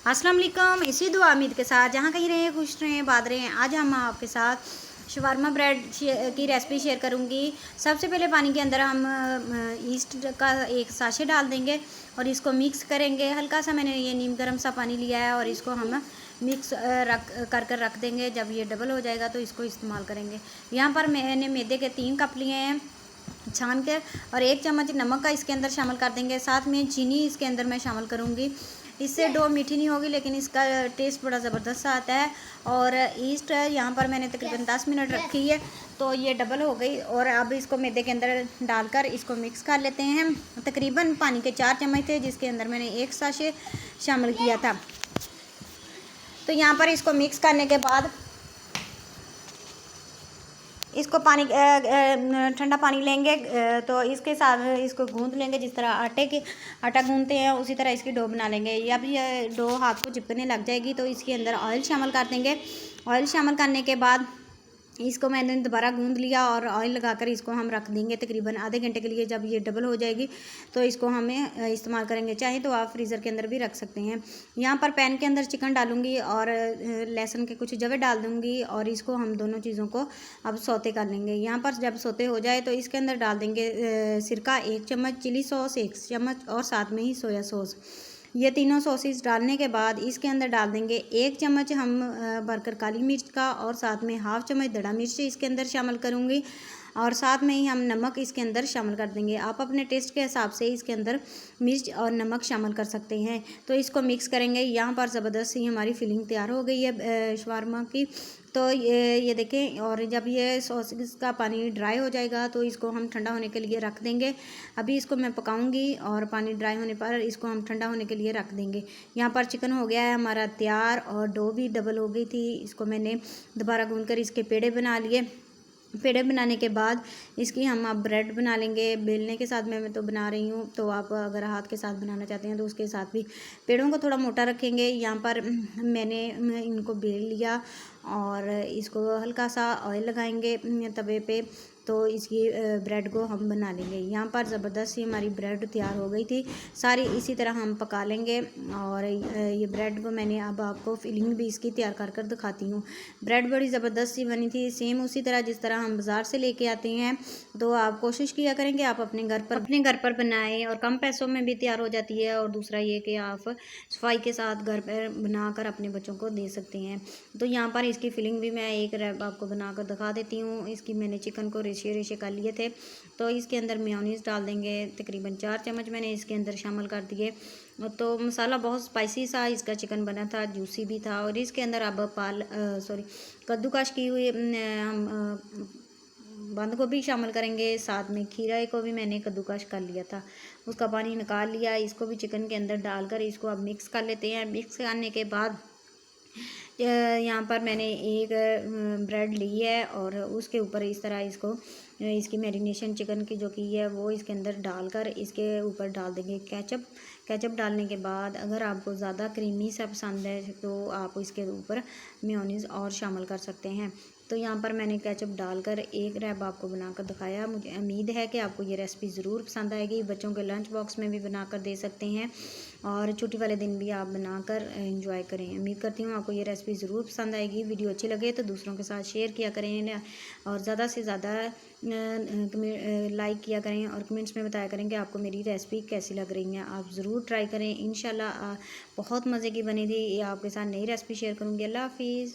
अस्सलाम वालेकुम। इसी दुआ उम्मीद के साथ जहाँ कहीं रहें खुश रहें बात रहें। आज हम आपके साथ शवारमा ब्रेड की रेसिपी शेयर करूँगी। सबसे पहले पानी के अंदर हम ईस्ट का एक साशे डाल देंगे और इसको मिक्स करेंगे। हल्का सा मैंने ये नीम गर्म सा पानी लिया है और इसको हम मिक्स रख देंगे। जब ये डबल हो जाएगा तो इसको इस्तेमाल करेंगे। यहाँ पर मैंने मैदे के 3 कप लिए हैं छान कर, और 1 चम्मच नमक का इसके अंदर शामिल कर देंगे। साथ में चीनी इसके अंदर मैं शामिल करूँगी। इससे डो मीठी नहीं होगी लेकिन इसका टेस्ट बड़ा ज़बरदस्त आता है। और ईस्ट यहाँ पर मैंने तकरीबन 10 मिनट रखी है तो ये डबल हो गई। और अब इसको मैदे के अंदर डालकर इसको मिक्स कर लेते हैं। तकरीबन पानी के 4 चम्मच थे जिसके अंदर मैंने 1 साशे शामिल किया था। तो यहाँ पर इसको मिक्स करने के बाद इसको पानी ठंडा पानी लेंगे तो इसके साथ इसको गूंद लेंगे। जिस तरह आटा गूंदते हैं उसी तरह इसकी डो बना लेंगे। जब ये डो हाथ को चिपकने लग जाएगी तो इसके अंदर ऑयल शामिल कर देंगे। ऑयल शामिल करने के बाद इसको मैंने दोबारा गूंद लिया और ऑयल लगाकर इसको हम रख देंगे तकरीबन आधे घंटे के लिए। जब ये डबल हो जाएगी तो इसको हमें इस्तेमाल करेंगे। चाहे तो आप फ्रीज़र के अंदर भी रख सकते हैं। यहाँ पर पैन के अंदर चिकन डालूंगी और लहसुन के कुछ जवे डाल दूंगी और इसको हम दोनों चीज़ों को अब सौते कर लेंगे। यहाँ पर जब सौते हो जाए तो इसके अंदर डाल देंगे सिरका 1 चम्मच, चिली सॉस 1 चम्मच और साथ में ही सोया सॉस। ये तीनों सॉसेस डालने के बाद इसके अंदर डाल देंगे 1 चम्मच हम भरकर काली मिर्च का और साथ में हाफ चम्मच दड़ा मिर्च इसके अंदर शामिल करूँगी और साथ में ही हम नमक इसके अंदर शामिल कर देंगे। आप अपने टेस्ट के हिसाब से इसके अंदर मिर्च और नमक शामिल कर सकते हैं। तो इसको मिक्स करेंगे। यहाँ पर ज़बरदस्त सी हमारी फिलिंग तैयार हो गई है शवारमा की। तो ये देखें। और जब ये सॉस का पानी ड्राई हो जाएगा तो इसको हम ठंडा होने के लिए रख देंगे। अभी इसको मैं पकाऊंगी और पानी ड्राई होने पर इसको हम ठंडा होने के लिए रख देंगे। यहाँ पर चिकन हो गया है हमारा तैयार और डो भी डबल हो गई थी। इसको मैंने दोबारा गूंदकर इसके पेड़े बना लिए। पेड़े बनाने के बाद इसकी हम अब ब्रेड बना लेंगे। बेलने के साथ मैं तो बना रही हूँ, तो आप अगर हाथ के साथ बनाना चाहते हैं तो उसके साथ भी पेड़ों को थोड़ा मोटा रखेंगे। यहाँ पर मैंने इनको बेल लिया और इसको हल्का सा ऑयल लगाएंगे तवे पे तो इसकी ब्रेड को हम बना लेंगे। यहाँ पर ज़बरदस्त सी हमारी ब्रेड तैयार हो गई थी। सारी इसी तरह हम पका लेंगे। और ये ब्रेड को मैंने अब आपको फिलिंग भी इसकी तैयार कर कर दिखाती हूँ। ब्रेड बड़ी ज़बरदस्त सी बनी थी, सेम उसी तरह जिस तरह हम बाज़ार से लेके आते हैं। तो आप कोशिश किया करेंगे आप अपने घर पर बनाएं और कम पैसों में भी तैयार हो जाती है। और दूसरा ये कि आप सफाई के साथ घर पर बनाकर अपने बच्चों को दे सकते हैं। तो यहाँ पर इसकी फिलिंग भी मैं एक रैप आपको बनाकर दिखा देती हूँ। इसकी मैंने चिकन को रेशे रेशे कर लिए थे तो इसके अंदर मेयोनीज़ डाल देंगे। तकरीबन 4 चम्मच मैंने इसके अंदर शामिल कर दिए। तो मसाला बहुत स्पाइसी सा इसका चिकन बना था, जूसी भी था। और इसके अंदर अब कद्दूकश की हुई हम बंद गोभी शामिल करेंगे। साथ में खीरा को भी मैंने कद्दूकश कर लिया था, उसका पानी निकाल लिया। इसको भी चिकन के अंदर डालकर इसको अब मिक्स कर लेते हैं। मिक्स करने के बाद यहाँ पर मैंने एक ब्रेड ली है और उसके ऊपर इस तरह इसकी मैरिनेशन चिकन की जो की है वो इसके अंदर डालकर इसके ऊपर डाल देंगे केचप डालने के बाद अगर आपको ज़्यादा क्रीमी सा पसंद है तो आप इसके ऊपर मेयोनीज़ और शामिल कर सकते हैं। तो यहाँ पर मैंने केचप डालकर एक रैप आपको बनाकर दिखाया। मुझे उम्मीद है कि आपको ये रेसिपी ज़रूर पसंद आएगी। बच्चों के लंच बॉक्स में भी बनाकर दे सकते हैं और छुट्टी वाले दिन भी आप बनाकर एंजॉय करें। उम्मीद करती हूँ आपको ये रेसिपी ज़रूर पसंद आएगी। वीडियो अच्छी लगे तो दूसरों के साथ शेयर किया करें और ज़्यादा से ज़्यादा लाइक किया करें और कमेंट्स में बताया करें कि आपको मेरी रेसिपी कैसी लग रही है। आप ज़रूर ट्राई करें, इंशाल्लाह बहुत मज़े की बनी थी। ये आपके साथ नई रेसिपी शेयर करूँगी। अल्लाह हाफिज़।